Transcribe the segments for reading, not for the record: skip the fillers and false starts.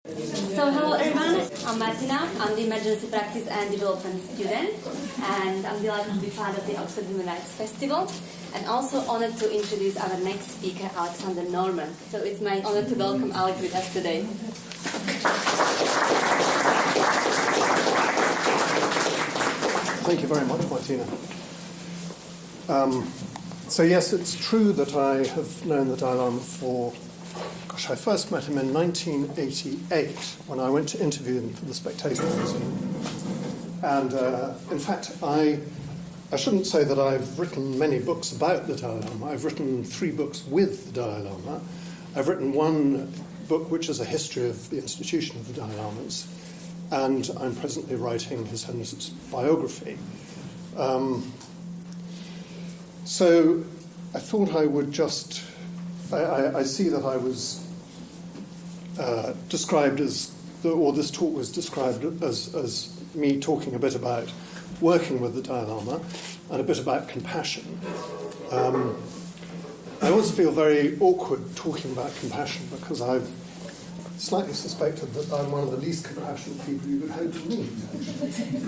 So hello everyone, I'm Martina, I'm the Emergency Practice and Development student, and I'm delighted to be part of the Oxford Human Rights Festival, and also honored to introduce our next speaker, Alexander Norman. So it's my honor to welcome Alex with us today. Thank you very much, Martina. So yes, it's true that I have known the Dalai Lama for, I first met him in 1988 when I went to interview him for The Spectator magazine. And in fact, I shouldn't say that I've written many books about the Dalai Lama. I've written 3 books with the Dalai Lama. I've written one book which is a history of the institution of the Dalai Lamas, and I'm presently writing His Holiness's biography. So I thought I would just... I see that I was described as, or this talk was described as me talking a bit about working with the Dalai Lama and a bit about compassion. I always feel very awkward talking about compassion because I've slightly suspected that I'm one of the least compassionate people you could hope to meet, actually.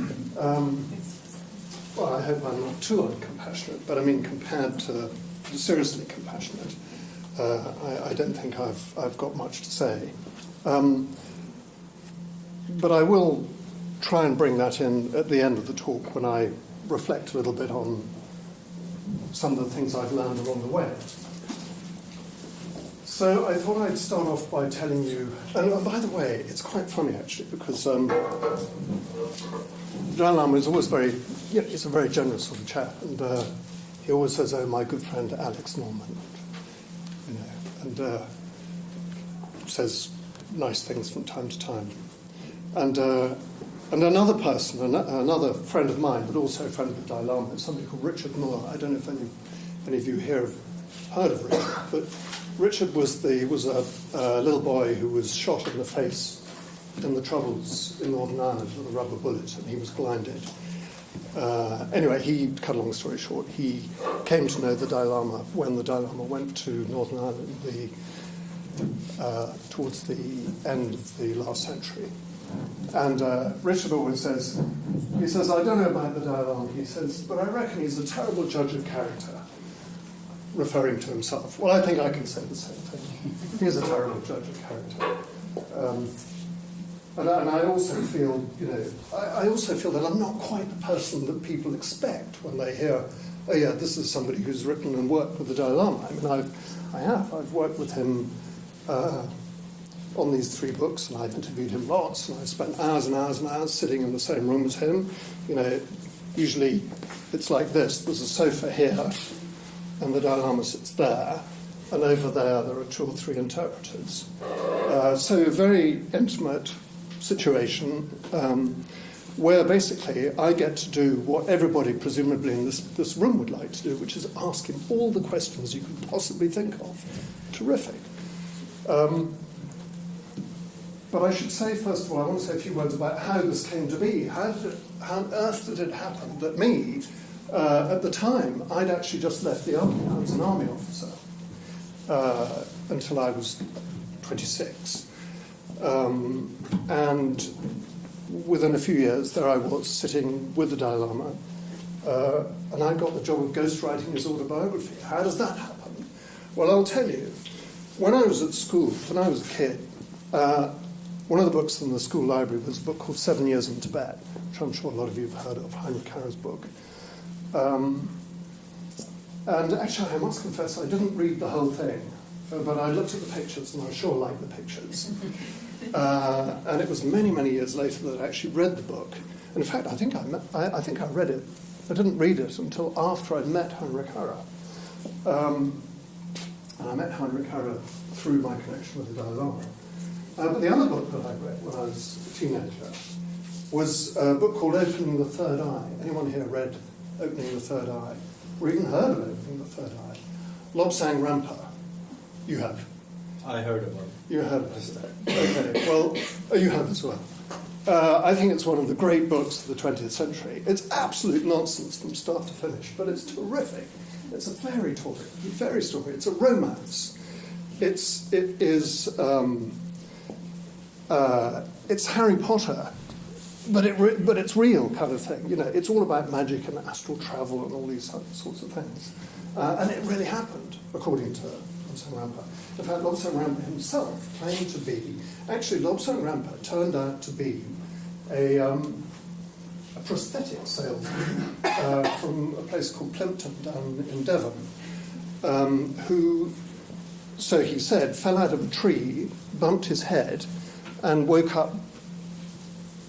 Well, I hope I'm not too uncompassionate, but I mean compared to seriously compassionate, I don't think I've got much to say. But I will try and bring that in at the end of the talk when I reflect a little bit on some of the things I've learned along the way. So I thought I'd start off by telling you, and by the way, it's quite funny actually, because Dalai Lama is always he's a very generous sort of chap, and he always says, "Oh, my good friend Alex Norman," you know, and says nice things from time to time. And another person, another friend of mine, but also a friend of the Dalai Lama, is somebody called Richard Moore. I don't know if any of you here have heard of Richard, but Richard was a little boy who was shot in the face in the Troubles in Northern Ireland with a rubber bullet, and he was blinded. Anyway, he, cut a long story short, he came to know the Dalai Lama when the Dalai Lama went to Northern Ireland towards the end of the last century. And Richard always says, I don't know about the Dalai Lama, he says, but I reckon he's a terrible judge of character, referring to himself. Well, I think I can say the same thing. He's a terrible judge of character. And I also feel, I also feel that I'm not quite the person that people expect when they hear, oh yeah, this is somebody who's written and worked with the Dalai Lama. I mean, I've worked with him on these 3 books, and I've interviewed him lots, and I've spent hours and hours and hours sitting in the same room as him. Usually it's like this. There's a sofa here, and the Dalai Lama sits there, and over there are 2 or 3 interpreters. So a very intimate situation where basically I get to do what everybody presumably in this room would like to do, which is ask him all the questions you could possibly think of. Terrific. But I should say, first of all, I want to say a few words about how this came to be. How on earth did it happen that me, at the time, I'd actually just left the army. I was an army officer until I was 26. And within a few years, there I was sitting with the Dalai Lama, and I got the job of ghostwriting his autobiography. How does that happen? Well, I'll tell you. When I was at school, when I was a kid, one of the books in the school library was a book called 7 Years in Tibet, which I'm sure a lot of you have heard of, Heinrich Harre's book. And actually, I must confess, I didn't read the whole thing, but I looked at the pictures, and I sure liked the pictures. And it was many, many years later that I actually read the book. In fact, I think I read it. I didn't read it until after I'd met Heinrich Harre. And I met Heinrich Harre through my connection with the Dalai Lama. But the other book that I read when I was a teenager was a book called Opening the Third Eye. Anyone here read Opening the Third Eye? Or even heard of Opening the Third Eye? Lobsang Rampa. You have? I heard of it. You heard of it. Okay, well, you have as well. I think it's one of the great books of the 20th century. It's absolute nonsense from start to finish, but it's terrific. It's a fairy story. It's a romance. It is it's Harry Potter, but it's real kind of thing. It's all about magic and astral travel and all these sorts of things. And it really happened, according to Lobsang Rampa. In fact, Lobsang Rampa himself claimed to be... Actually, Lobsang Rampa turned out to be a prosthetic salesman from a place called Plimpton down in Devon, who, so he said, fell out of a tree, bumped his head, and woke up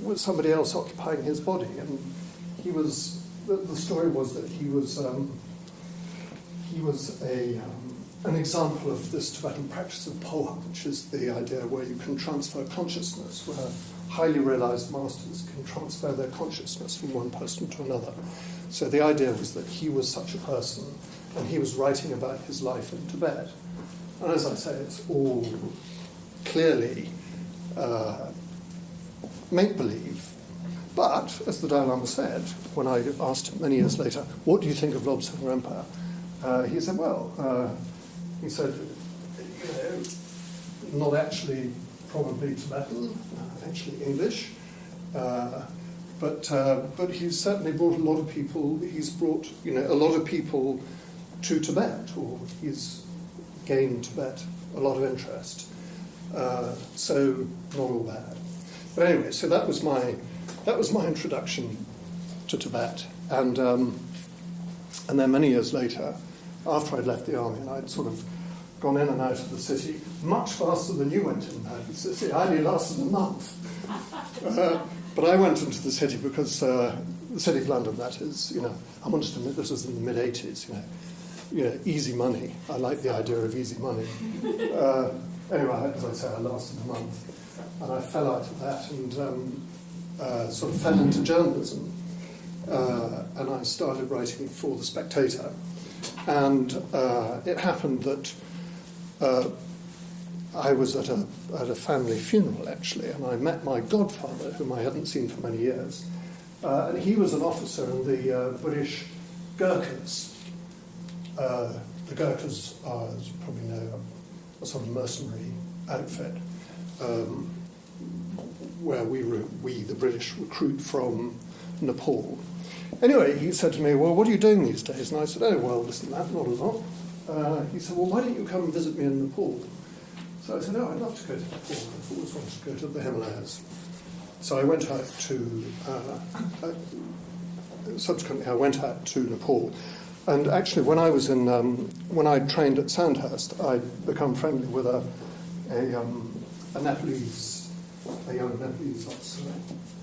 with somebody else occupying his body. And he was... The story was that he was an example of this Tibetan practice of poha, which is the idea where you can transfer consciousness, where highly realized masters can transfer their consciousness from one person to another. So the idea was that he was such a person, and he was writing about his life in Tibet. And as I say, it's all clearly make-believe. But, as the Dalai Lama said, when I asked him many years later, what do you think of Lobsang Rampa? He said, not actually probably Tibetan, actually English, but he's certainly brought a lot of people. He's brought a lot of people to Tibet, or he's gained Tibet a lot of interest. So not all bad. But anyway, so that was my introduction to Tibet, and then many years later, after I'd left the army and I'd sort of gone in and out of the city much faster than you went in and out of the city. I only lasted a month. But I went into the city because the city of London, that is, I wanted to admit this was in the mid-'80s, easy money. I like the idea of easy money. Anyway, as I say, I lasted a month. And I fell out of that and sort of fell into journalism. And I started writing for The Spectator. And it happened that I was at a family funeral, actually, and I met my godfather, whom I hadn't seen for many years. And he was an officer in the British Gurkhas. The Gurkhas are, as you probably know, a sort of mercenary outfit where we, the British, recruit from Nepal. Anyway, he said to me, well, what are you doing these days? And I said, oh, well, listen, not a lot. He said, well, why don't you come and visit me in Nepal? So I said, oh, I'd love to go to Nepal. I've always wanted to go to the Himalayas. So I went out to, subsequently I went out to Nepal. And actually, when I trained at Sandhurst, I'd become friendly with a young Nepalese officer.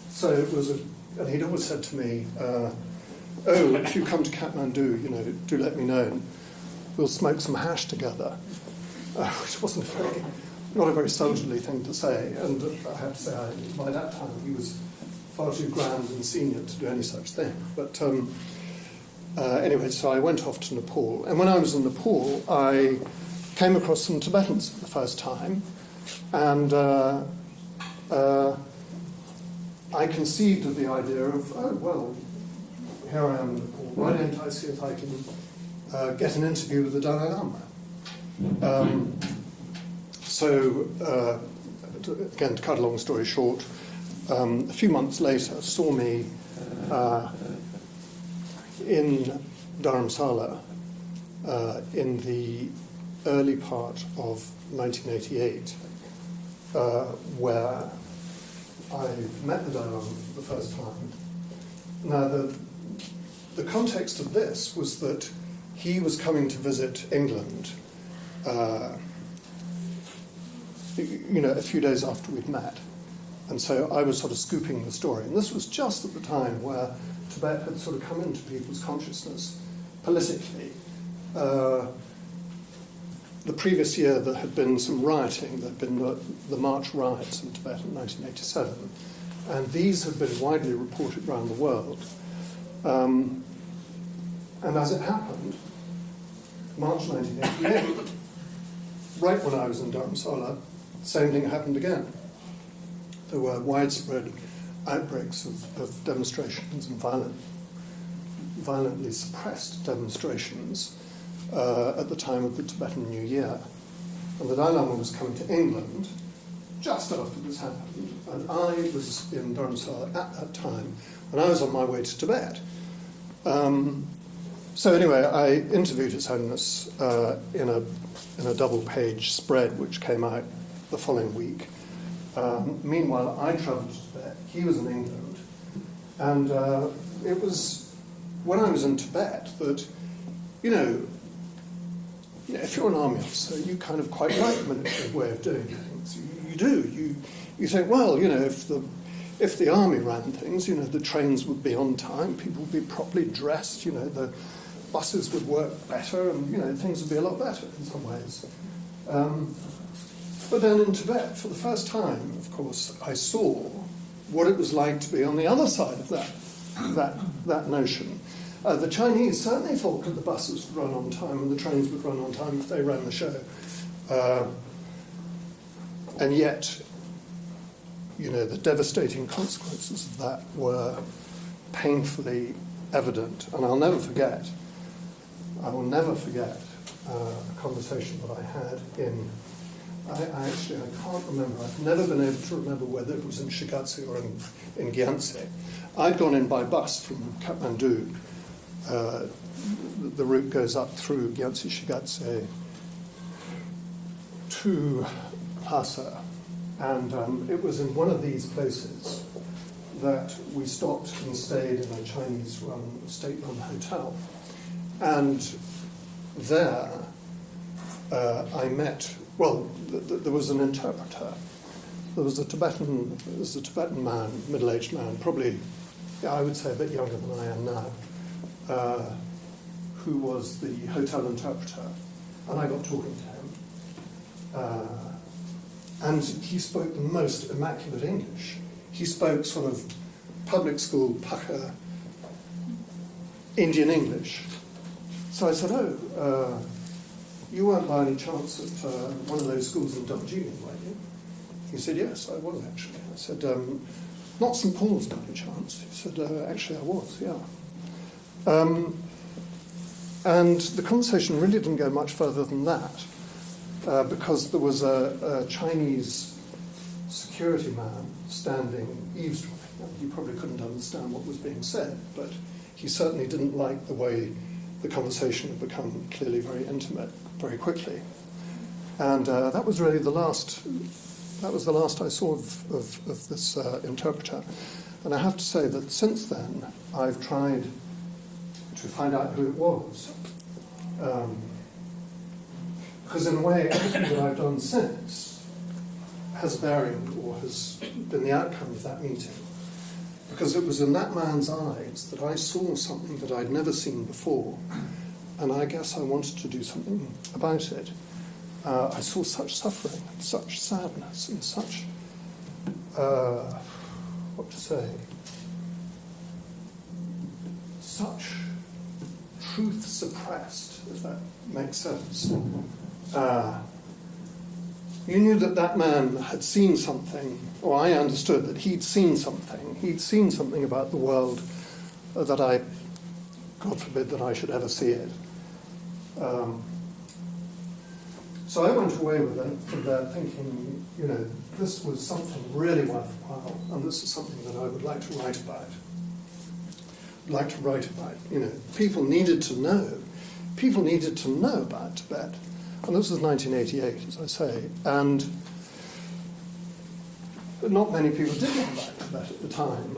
So it was and he'd always said to me, oh, if you come to Kathmandu, do let me know, and we'll smoke some hash together, which wasn't not a very soldierly thing to say. And I have to say, by that time, he was far too grand and senior to do any such thing. But anyway, so I went off to Nepal. And when I was in Nepal, I came across some Tibetans for the first time, and I conceived of the idea of, oh, well, here I am in Nepal. Why don't I see if I can get an interview with the Dalai Lama? So, again, to cut a long story short, a few months later saw me in Dharamsala in the early part of 1988, where I met the Dalai Lama for the first time. Now, the context of this was that he was coming to visit England, a few days after we'd met. And so I was sort of scooping the story. And this was just at the time where Tibet had sort of come into people's consciousness politically. The previous year there had been some rioting. There had been the March riots in Tibet in 1987. And these had been widely reported around the world. And as it happened, March 1988, right when I was in Dharamsala, the same thing happened again. There were widespread outbreaks of demonstrations and violently suppressed demonstrations at the time of the Tibetan New Year. And the Dalai Lama was coming to England, just after this happened, and I was in Dharamsala at that time, and I was on my way to Tibet. So anyway, I interviewed His Holiness in a double-page spread which came out the following week. Meanwhile, I travelled to Tibet. He was in England, and it was when I was in Tibet that, if you're an army officer, you kind of quite like the military way of doing things. You do. You think, well, if the army ran things, the trains would be on time, people would be properly dressed, the buses would work better, and things would be a lot better in some ways. But then in Tibet, for the first time, of course, I saw what it was like to be on the other side of that notion. The Chinese certainly thought that the buses would run on time and the trains would run on time if they ran the show. And yet, the devastating consequences of that were painfully evident. And I will never forget a conversation that I had I can't remember. I've never been able to remember whether it was in Shigatse or in Gyantse. I'd gone in by bus from Kathmandu. The route goes up through Gyantse, Shigatse to Lhasa. And it was in one of these places that we stopped and stayed in a Chinese-run, state-run hotel. And there I met, there was an interpreter. There was a Tibetan man, middle-aged man, probably, I would say a bit younger than I am now, who was the hotel interpreter. And I got talking to him. And he spoke the most immaculate English. He spoke sort of public school, Paka, Indian English. So I said, you weren't by any chance at one of those schools in Darjeeling, were you? He said, yes, I was actually. I said, not St. Paul's by any chance. He said, actually I was, yeah. And the conversation really didn't go much further than that. Because there was a Chinese security man standing eavesdropping. He probably couldn't understand what was being said, but he certainly didn't like the way the conversation had become clearly very intimate very quickly. And that was really the last I saw of this interpreter. And I have to say that since then, I've tried to find out who it was. Because in a way, everything that I've done since has bearing or has been the outcome of that meeting. Because it was in that man's eyes that I saw something that I'd never seen before, and I guess I wanted to do something about it. I saw such suffering, and such sadness, and such, such truth suppressed, if that makes sense. You knew that man had seen something, or I understood that he'd seen something. He'd seen something about the world that I, God forbid that I should ever see it. So I went away with it from there thinking, this was something really worthwhile, and this is something that I would like to write about. People needed to know. People needed to know about Tibet. And this was 1988, as I say, and not many people did know about Tibet at the time.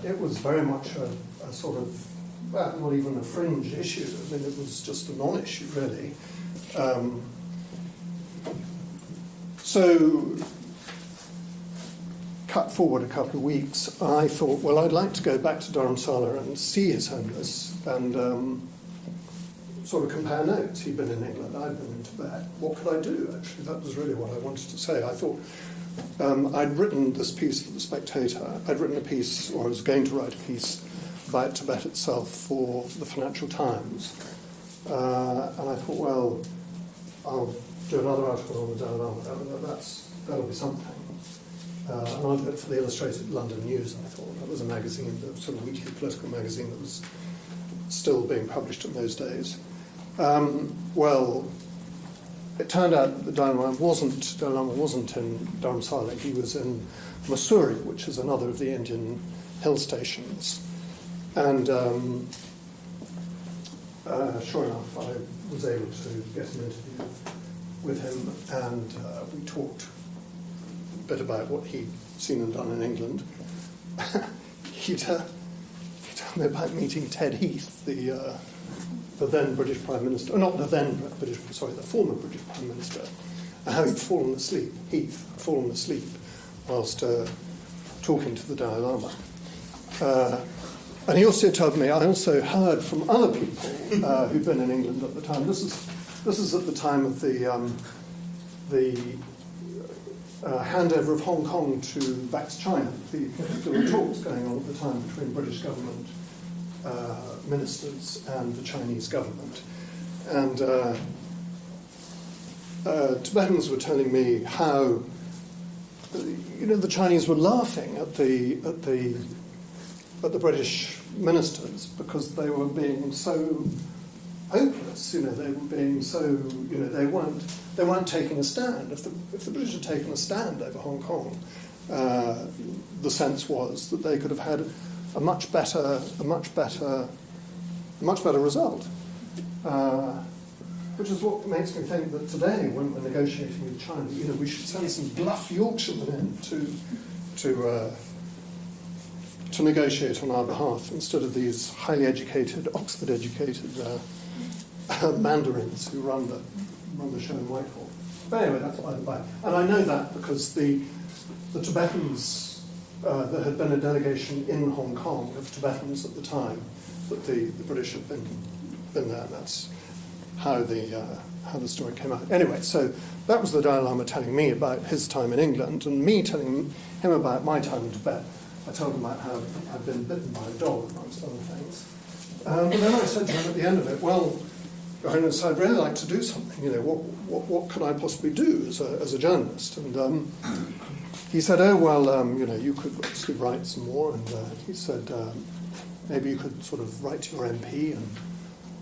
It was very much a sort of, not even a fringe issue. I mean, it was just a non-issue, really. So, cut forward a couple of weeks, I thought, well, I'd like to go back to Dharamsala and see His Holiness and sort of compare notes. He'd been in England, I'd been in Tibet. What could I do, actually? That was really what I wanted to say. I thought I'd written this piece for The Spectator. I'd written a piece, or I was going to write a piece, about Tibet itself for the Financial Times. And I thought, well, I'll do another article on the Dalai Lama. That'll be something. And I'll do it for the Illustrated London News, I thought. That was a magazine, the sort of weekly political magazine that was still being published in those days. Well, it turned out that the Dalai Lama wasn't in Dharamsala. He was in Mussoorie, which is another of the Indian hill stations. And sure enough, I was able to get an interview with him, and we talked a bit about what he'd seen and done in England. He told me about meeting Ted Heath, the then British Prime Minister, not the then British, sorry, the former British Prime Minister, and how he'd fallen asleep, Heath had fallen asleep whilst talking to the Dalai Lama. And he also told me, I also heard from other people who'd been in England at the time. This is at the time of the handover of Hong Kong back to China. There were talks going on at the time between British government ministers and the Chinese government. And Tibetans were telling me how, the Chinese were laughing at the British ministers because they were being so hopeless. They were being so, they weren't taking a stand. If the British had taken a stand over Hong Kong, the sense was that they could have had a much better result. Which is what makes me think that today, when we're negotiating with China, we should send some bluff Yorkshiremen in to negotiate on our behalf instead of these highly educated, Oxford-educated mandarins who run the show in Whitehall. But anyway, that's by the by. And I know that because the Tibetans, there had been a delegation in Hong Kong of Tibetans at the time that the British had been there, and that's how the story came out. Anyway, so that was the Dalai Lama telling me about his time in England, and me telling him about my time in Tibet. I told him about how I'd been bitten by a dog, amongst other things. But then I said to him at the end of it, well, Your Highness, I'd really like to do something. What could I possibly do as a journalist? And he said, oh, well, you could obviously write some more. And he said, maybe you could sort of write to your MP and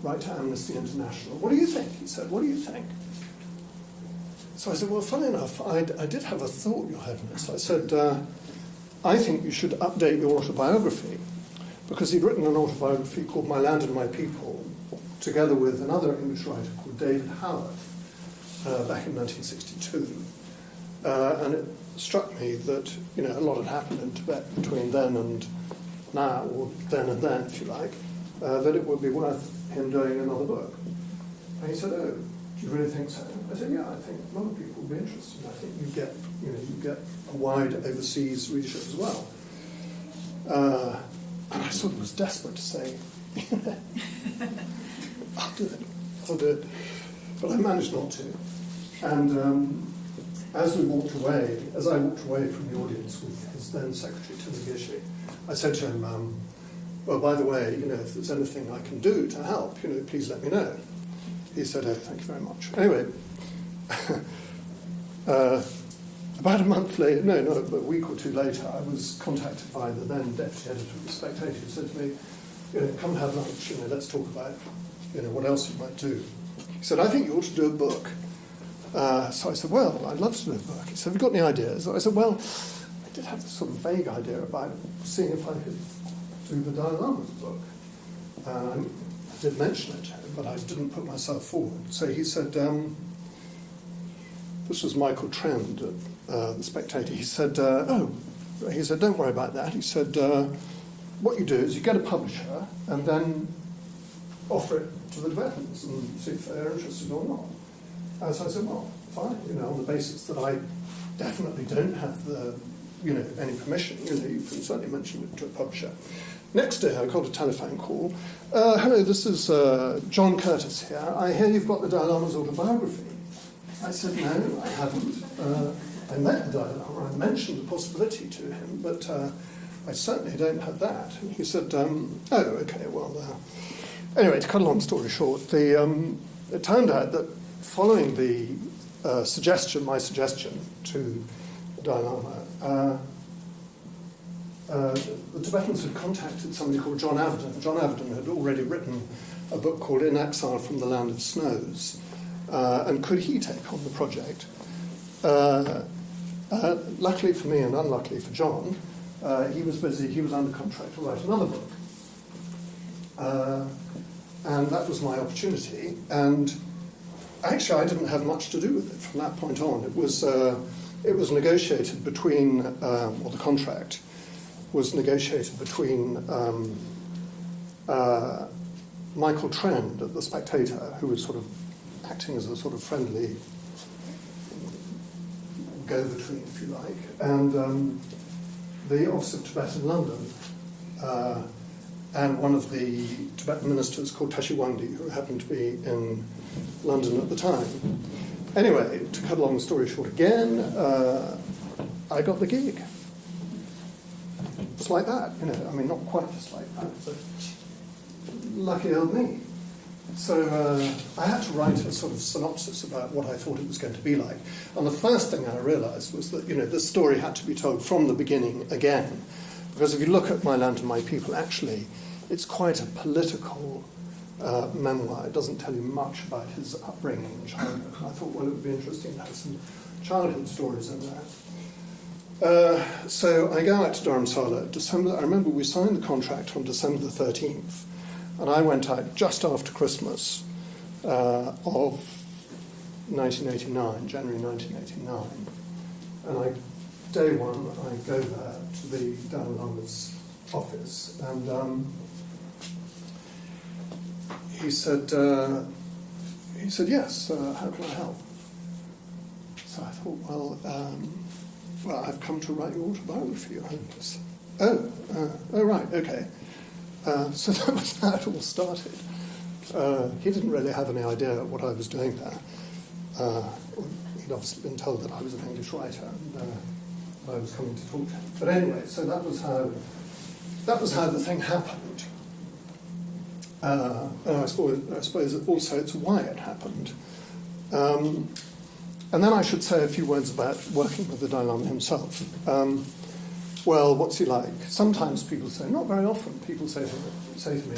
write to Amnesty International. What do you think? He said, what do you think? So I said, well, funny enough, I did have a thought, Your Highness. I said, I think you should update your autobiography, because he'd written an autobiography called My Land and My People, together with another English writer called David Howarth, back in 1962. And it struck me that, a lot had happened in Tibet between then and now, or then and then, if you like, that it would be worth him doing another book. And he said, oh, do you really think so? I said, yeah, I think a lot of people would be interested. I think you get a wide overseas readership as well. And I sort of was desperate to say, I'll do it. But I managed not to. And as I walked away from the audience with his then secretary, Timigishi, I said to him, well, by the way, if there's anything I can do to help, please let me know. He said, oh, thank you very much. Anyway, about a month later, a week or two later, I was contacted by the then deputy editor of The Spectator, who said to me, come have lunch, let's talk about, what else you might do. He said, I think you ought to do a book. So I said, well, I'd love to do a book. He said, have you got any ideas? I said, well, I did have this sort of vague idea about seeing if I could do the Dalai Lama's book. I did mention it to him, but I didn't put myself forward. So he said, this was Michael Trend at The Spectator. He said, don't worry about that. He said, what you do is you get a publisher and then offer it to the Tibetans and see if they're interested or not. So I said, well, fine, on the basis that I definitely don't have any permission, you can certainly mention it to a publisher. Next day I got a telephone call. Hello, this is John Curtis here. I hear you've got the Dalai Lama's autobiography. I said, no, I haven't. I met the Dalai Lama. I mentioned the possibility to him, but I certainly don't have that. And he said, oh, okay, well, anyway, to cut a long story short, it turned out that following my suggestion to the Dalai Lama, the Tibetans had contacted somebody called John Avedon. John Avedon had already written a book called In Exile from the Land of Snows, and could he take on the project? Luckily for me and unluckily for John, he was busy, he was under contract to write another book. And that was my opportunity. And actually, I didn't have much to do with it from that point on. It was negotiated between, or the contract was negotiated between Michael Trend at The Spectator, who was sort of acting as a sort of friendly go-between, if you like, and the Office of Tibet in London, and one of the Tibetan ministers called Tashiwandi, who happened to be in London at the time. Anyway, to cut a long story short again, I got the gig. Just like that, you know, I mean, not quite just like that, but lucky old me. So I had to write a sort of synopsis about what I thought it was going to be like. And the first thing I realized was that, you know, this story had to be told from the beginning again. Because if you look at My Land and My People, actually, it's quite a political memoir. It doesn't tell you much about his upbringing and childhood. I thought, well, it would be interesting to have some childhood stories in there. So I go out to Dharamsala. I remember we signed the contract on December the 13th, and I went out just after Christmas of 1989, January 1989. And day one, I go there to the Dalai Lama's office, and he said, yes, how can I help? So I thought, well, I've come to write your autobiography, Your Holiness. Oh, right, okay. So that was how it all started. He didn't really have any idea what I was doing there. He'd obviously been told that I was an English writer, and I was coming to talk to him. But anyway, so that was how the thing happened. And I suppose also it's why it happened. And then I should say a few words about working with the Dalai Lama himself. Well, what's he like? Sometimes people say, not very often, people say to me,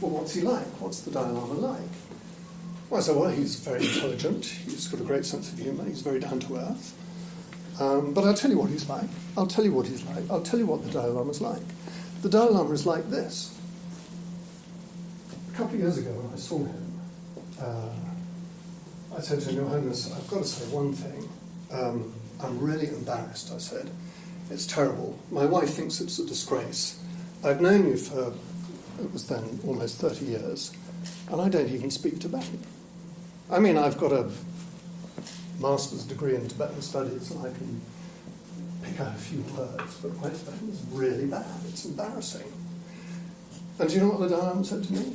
well, what's he like? What's the Dalai Lama like? Well, I say, well, he's very intelligent, he's got a great sense of humour, he's very down to earth. But I'll tell you what he's like. I'll tell you what he's like. I'll tell you what the Dalai Lama's like. The Dalai Lama is like this. A couple of years ago when I saw him, I said to him, Your Holiness, I've got to say one thing. I'm really embarrassed, I said. It's terrible. My wife thinks it's a disgrace. I've known you for, it was then almost 30 years, and I don't even speak Tibetan. I mean, I've got a master's degree in Tibetan studies, and I can pick out a few words, but my Tibetan is really bad. It's embarrassing. And do you know what the Dalai Lama said to me?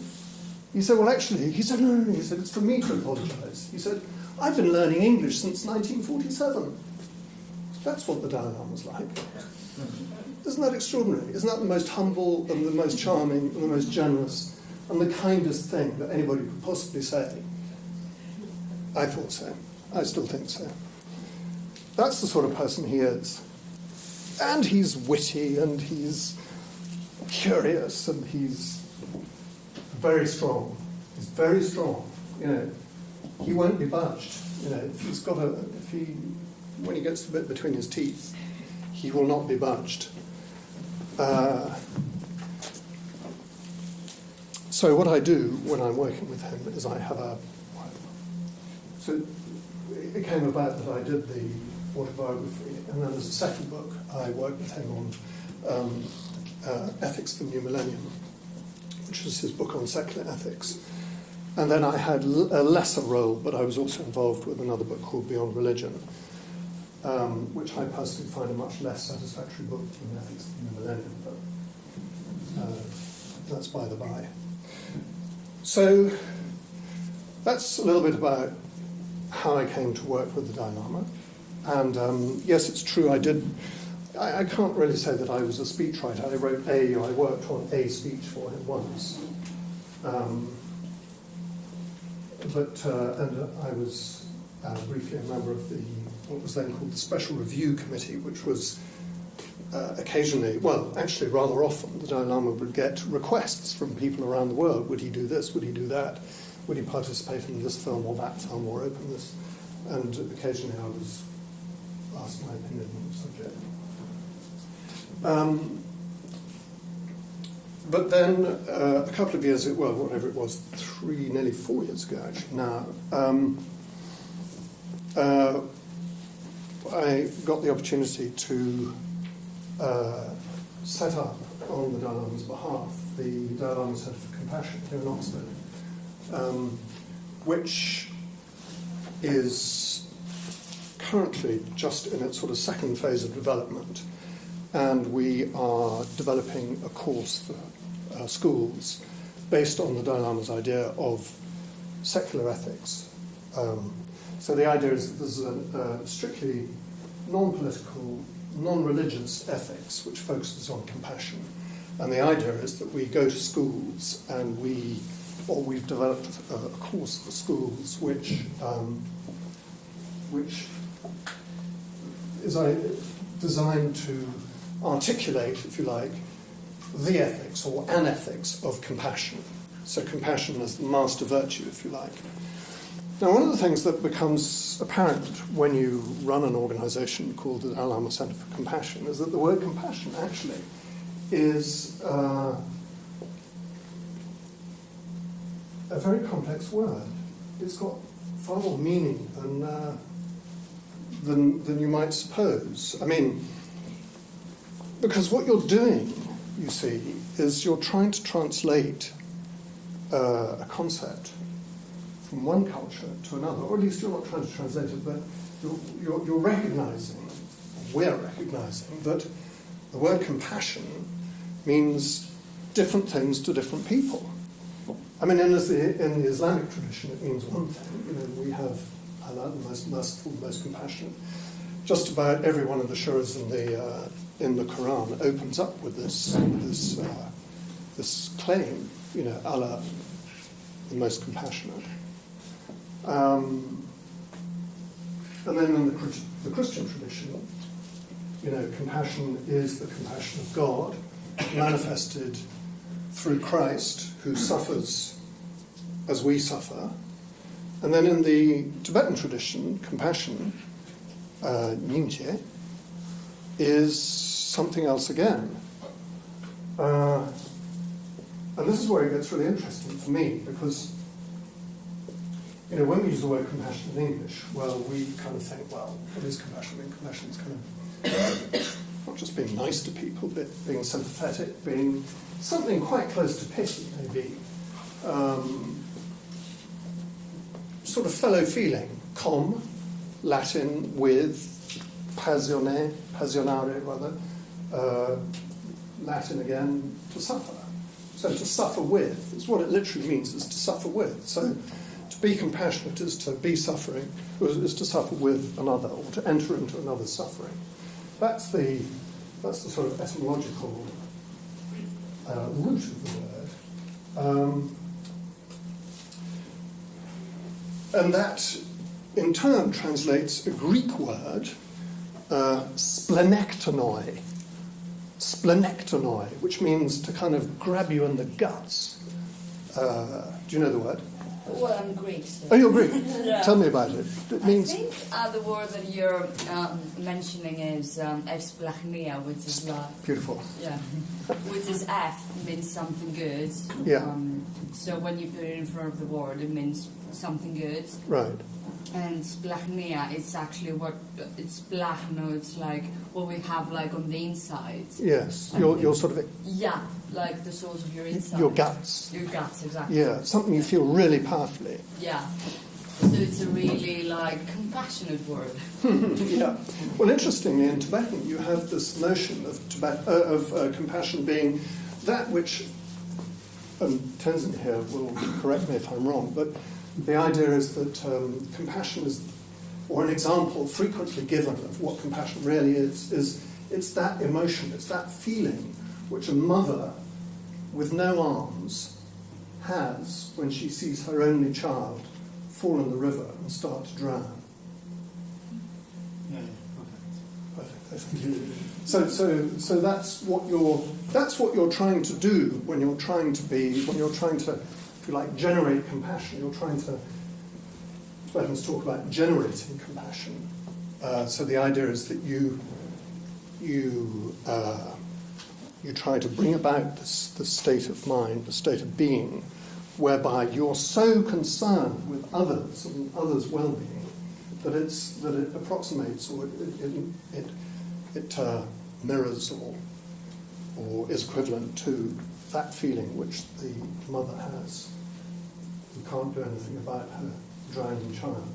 He said, well, actually, he said, no, he said, it's for me to apologise. He said, I've been learning English since 1947. That's what the Dalai Lama's like. Isn't that extraordinary? Isn't that the most humble and the most charming and the most generous and the kindest thing that anybody could possibly say? I thought so. I still think so. That's the sort of person he is. And he's witty, and he's curious, and he's very strong. He's very strong. You know, he won't be budged. You know, when he gets the bit between his teeth, he will not be budged. So what I do when I'm working with him is I have so it came about that I did the autobiography, and then as a second book I worked with him on Ethics for the New Millennium, which is his book on secular ethics. And then I had a lesser role, but I was also involved with another book called Beyond Religion, which I personally find a much less satisfactory book than Ethics for the New Millennium, but that's by the by. So that's a little bit about how I came to work with the Dalai Lama. And yes, it's true, I can't really say that I was a speechwriter. I worked on a speech for him once. And I was briefly a member of what was then called the Special Review Committee, which was occasionally, well, actually rather often, the Dalai Lama would get requests from people around the world. Would he do this? Would he do that? would he participate in this film or that film or open this? And occasionally I was asked my opinion on the subject. But then a couple of years, well, whatever it was, nearly 4 years ago actually now, I got the opportunity to set up on the Dalai Lama's behalf the Dalai Lama Centre for Compassion here in Oxford, which is currently just in its sort of second phase of development, and we are developing a course for schools based on the Dalai Lama's idea of secular ethics. So the idea is that there's a strictly non-political, non-religious ethics which focuses on compassion. And the idea is that we go to schools and we've developed a course for schools which is designed to articulate, if you like, the ethics or an ethics of compassion. So compassion as the master virtue, if you like. Now, one of the things that becomes apparent when you run an organisation called the Dalai Lama Centre for Compassion is that the word compassion actually is a very complex word. It's got far more meaning than you might suppose. I mean, because what you're doing, you see, is you're trying to translate a concept from one culture to another, or at least you're not trying to translate it, but you're recognizing, we're recognizing, that the word compassion means different things to different people. I mean, in the Islamic tradition, it means one thing. You know, we have Allah, the most merciful, the most compassionate. Just about every one of the surahs in the Quran opens up with this claim. You know, Allah, the most compassionate. And then in the Christian tradition, you know, compassion is the compassion of God manifested through Christ, who suffers as we suffer. And then in the Tibetan tradition, compassion, nyingje, is something else again. And this is where it gets really interesting for me, because, you know, when we use the word compassion in English, well, we kind of think, well, what is compassion? I mean, compassion is kind of not just being nice to people, but being sympathetic, being something quite close to pity, maybe. Sort of fellow feeling, com, Latin with, passionare rather, Latin again, to suffer. So to suffer with is what it literally means, is to suffer with. So to be compassionate is to be suffering, is to suffer with another, or to enter into another's suffering. That's the sort of etymological root of the word. And that, in turn, translates a Greek word, splenectonoi, which means to kind of grab you in the guts. Do you know the word? Well, I'm Greek. So. Oh, you're Greek? Yeah. Tell me about it. It means... I think the word that you're mentioning is esplachnia, which is beautiful. Yeah, which is F, means something good. Yeah. So when you put it in front of the word, it means something good. Right. And splachnia, it's actually it's splachno, it's like what we have like on the inside. Yes, like your sort of... Yeah, like the source of your inside. Your guts. Your guts, exactly. Yeah, something you feel really powerfully. Yeah. So it's a really like compassionate word. Yeah. Well, interestingly, in Tibetan, you have this notion of compassion being that which, and Tenzin here will correct me if I'm wrong, but the idea is that compassion is, or an example frequently given of what compassion really is it's that emotion, it's that feeling which a mother with no arms has when she sees her only child fall in the river and start to drown. Yeah, Perfect. So that's what you're trying to do when you're trying to if you like, generate compassion. You're trying to, Tibetans talk about generating compassion. So the idea is that you try to bring about this state of mind, the state of being, whereby you're so concerned with others and others' well-being that it approximates or it mirrors or is equivalent to that feeling which the mother has, who can't do anything about her drowning child.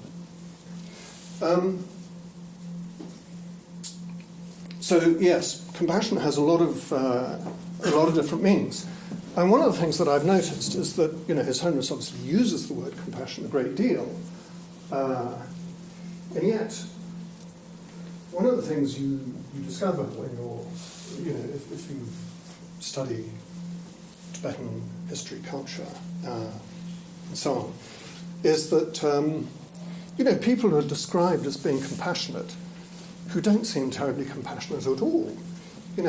So yes, compassion has a lot of different meanings. And one of the things that I've noticed is that, His Holiness obviously uses the word compassion a great deal. And yet, one of the things you discover when if you study Tibetan history, culture, and so on, is that, people are described as being compassionate who don't seem terribly compassionate at all. At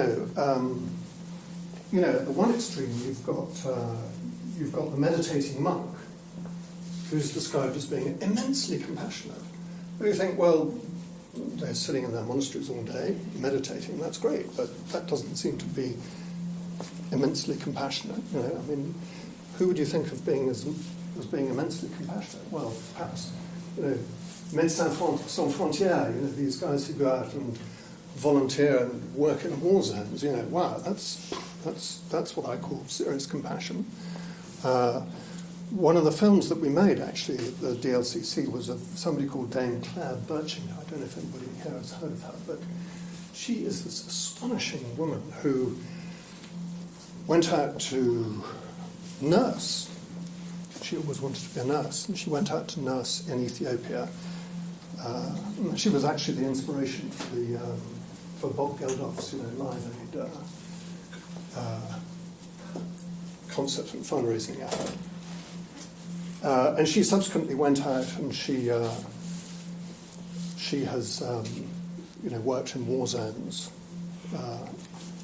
the one extreme, you've got the meditating monk, who's described as being immensely compassionate. But you think, well, they're sitting in their monasteries all day, meditating, that's great, but that doesn't seem to be immensely compassionate. Who would you think of being as being immensely compassionate? Well, perhaps, Médecins Sans Frontières, these guys who go out and volunteer and work in war zones, wow, that's what I call serious compassion. One of the films that we made, actually, at the DLCC, was of somebody called Dame Claire Birching. I don't know if anybody here has heard of her, but she is this astonishing woman who went out to nurse. She always wanted to be a nurse, and she went out to nurse in Ethiopia. She was actually the inspiration for Bob Geldof's Live Aid concert and fundraising effort. And she subsequently went out and she has worked in war zones.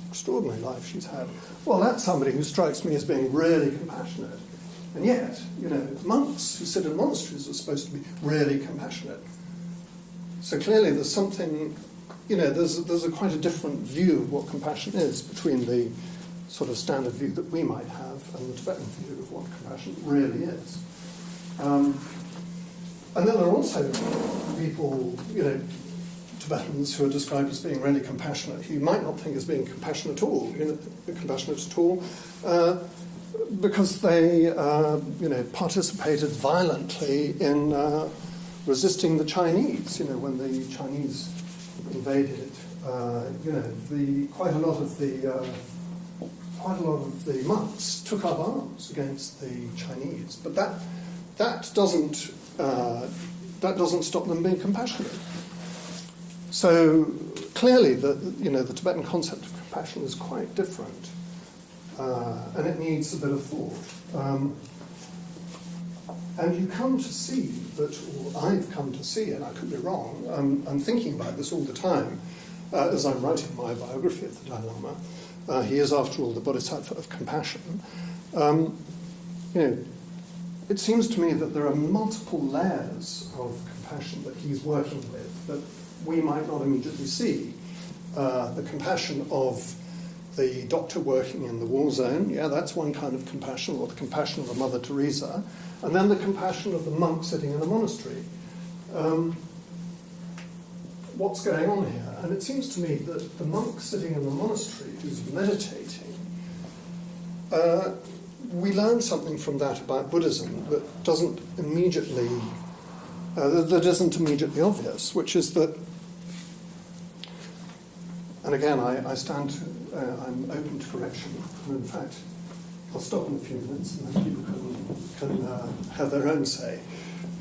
Extraordinary life she's had. Well, that's somebody who strikes me as being really compassionate. And yet, monks who sit in monasteries are supposed to be really compassionate. So clearly there's something, there's quite a different view of what compassion is between the sort of standard view that we might have and the Tibetan view of what compassion really is. And then there are also people, Tibetans who are described as being really compassionate, who you might not think as being compassionate at all, because they, participated violently in resisting the Chinese. When the Chinese invaded, quite a lot of the monks took up arms against the Chinese, but that doesn't stop them being compassionate. So clearly, the Tibetan concept of compassion is quite different, and it needs a bit of thought. And you come to see that, or I've come to see, and I could be wrong, I'm thinking about this all the time as I'm writing my biography of the Dalai Lama. He is, after all, the Bodhisattva of compassion. It seems to me that there are multiple layers of compassion that he's working with that we might not immediately see. The compassion of the doctor working in the war zone, that's one kind of compassion, or the compassion of a Mother Teresa, and then the compassion of the monk sitting in a monastery. What's going on here? And it seems to me that the monk sitting in the monastery who's meditating, we learn something from that about Buddhism that isn't immediately obvious, which is that, and again, I'm open to correction, and in fact, I'll stop in a few minutes and then people can have their own say.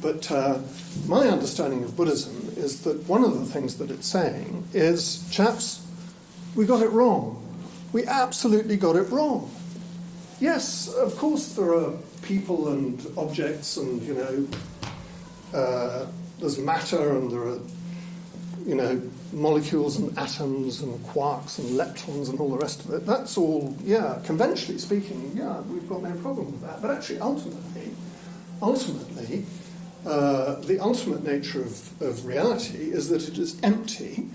But my understanding of Buddhism is that one of the things that it's saying is, chaps, we got it wrong. We absolutely got it wrong. Yes, of course there are people and objects and, there's matter and there are, molecules and atoms and quarks and leptons and all the rest of it, that's all, conventionally speaking, we've got no problem with that. But actually, ultimately, the ultimate nature of reality is that it is empty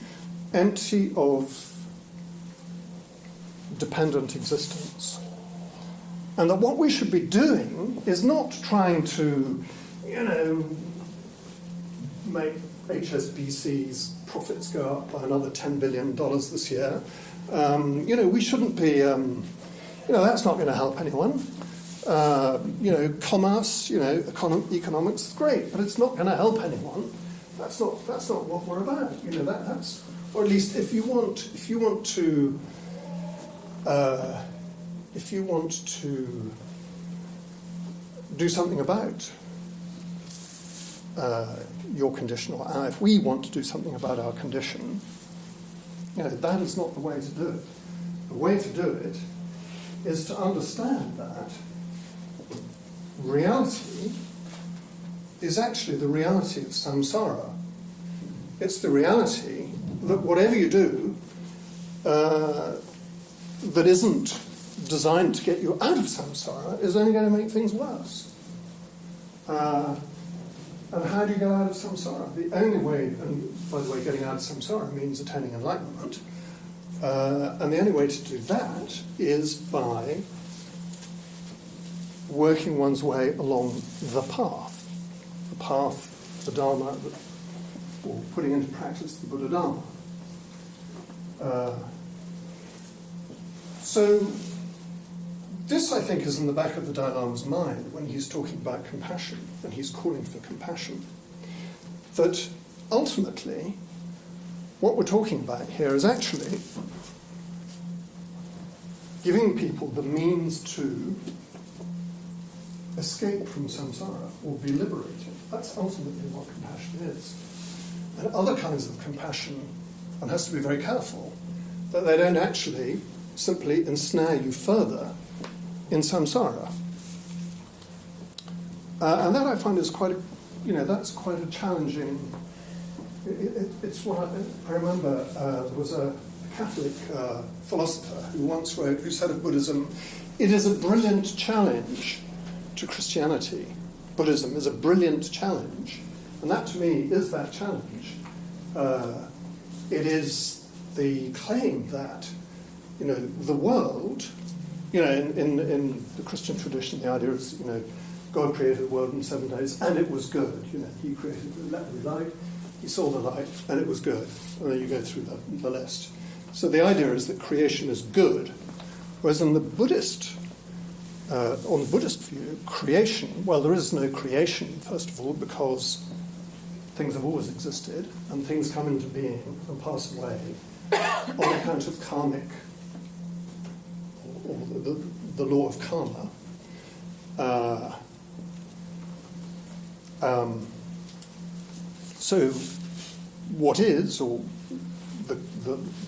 of dependent existence. And that what we should be doing is not trying to, make HSBC's profits go up by another $10 billion this year. We shouldn't be, that's not going to help anyone. Commerce, economics is great, but it's not going to help anyone. That's not what we're about. That's, or at least if you want to do something about your condition, or if we want to do something about our condition, that is not the way to do it. The way to do it is to understand that reality is actually the reality of samsara. It's the reality that whatever you do that isn't designed to get you out of samsara is only going to make things worse. And how do you get out of samsara? The only way, and by the way, getting out of samsara means attaining enlightenment, and the only way to do that is by working one's way along the path, the Dharma, or putting into practice the Buddha Dharma. So this, I think, is in the back of the Dalai Lama's mind when he's talking about compassion, and he's calling for compassion. That ultimately, what we're talking about here is actually giving people the means to escape from samsara or be liberated. That's ultimately what compassion is. And other kinds of compassion, one has to be very careful that they don't actually simply ensnare you further in samsara. And that I find is quite that's quite a challenging, it's what I remember there was a Catholic philosopher who once wrote, who said of Buddhism, it is a brilliant challenge to Christianity. Buddhism is a brilliant challenge. And that to me is that challenge. It is the claim that, the world, in the Christian tradition, the idea is, God created the world in 7 days, and it was good. He created the light, he saw the light, and it was good. And then you go through the list. So the idea is that creation is good, whereas in the Buddhist, on the Buddhist view, creation, well, there is no creation, first of all, because things have always existed, and things come into being and pass away on account of karmic, or the law of karma. So what is, or the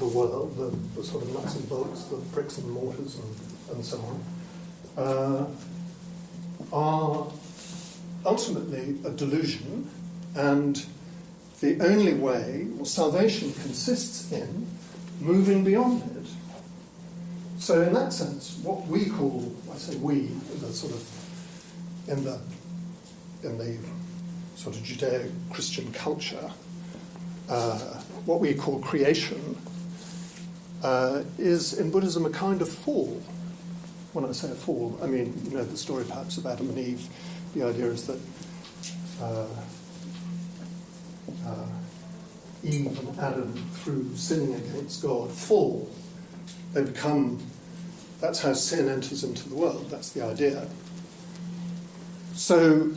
world, the sort of nuts and bolts, the bricks and mortars and so on, are ultimately a delusion, and the only way, well, salvation consists in moving beyond it. So in that sense, what we call, I say we, the sort of, in the sort of Judeo-Christian culture, what we call creation is in Buddhism a kind of fall. When I say a fall, I mean, the story perhaps of Adam and Eve. The idea is that Eve and Adam, through sinning against God, fall. They become, that's how sin enters into the world, that's the idea. So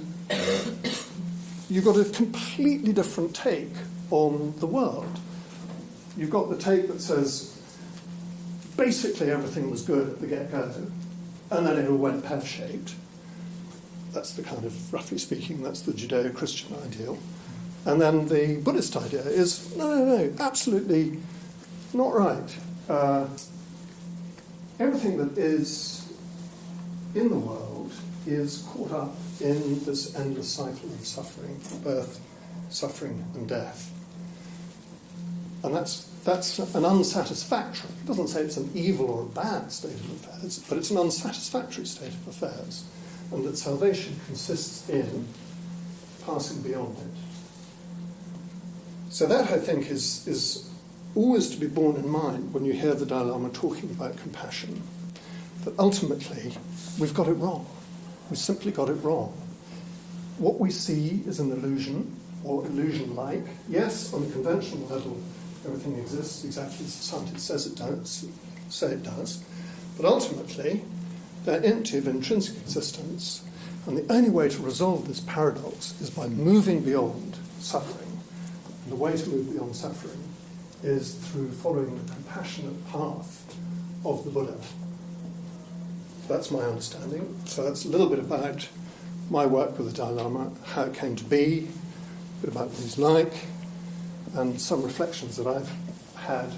you've got a completely different take on the world. You've got the take that says basically everything was good at the get-go, and then it all went pear-shaped. That's the kind of, roughly speaking, that's the Judeo-Christian ideal. And then the Buddhist idea is, no, absolutely not right. Everything that is in the world is caught up in this endless cycle of suffering, birth, suffering, and death. And that's an unsatisfactory. It doesn't say it's an evil or a bad state of affairs, but it's an unsatisfactory state of affairs, and that salvation consists in passing beyond it. So that, I think, is always to be borne in mind when you hear the Dalai Lama talking about compassion, that ultimately we've got it wrong. We've simply got it wrong. What we see is an illusion, or illusion-like. Yes, on a conventional level, everything exists exactly as the scientist says it does, but ultimately they're empty of intrinsic existence, and the only way to resolve this paradox is by moving beyond suffering. And the way to move beyond suffering is through following the compassionate path of the Buddha. That's my understanding. So that's a little bit about my work with the Dalai Lama, how it came to be, a bit about what he's like, and some reflections that I've had,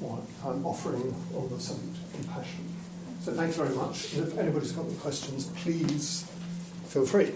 or I'm offering on the subject of compassion. So thanks very much. And if anybody's got any questions, please feel free.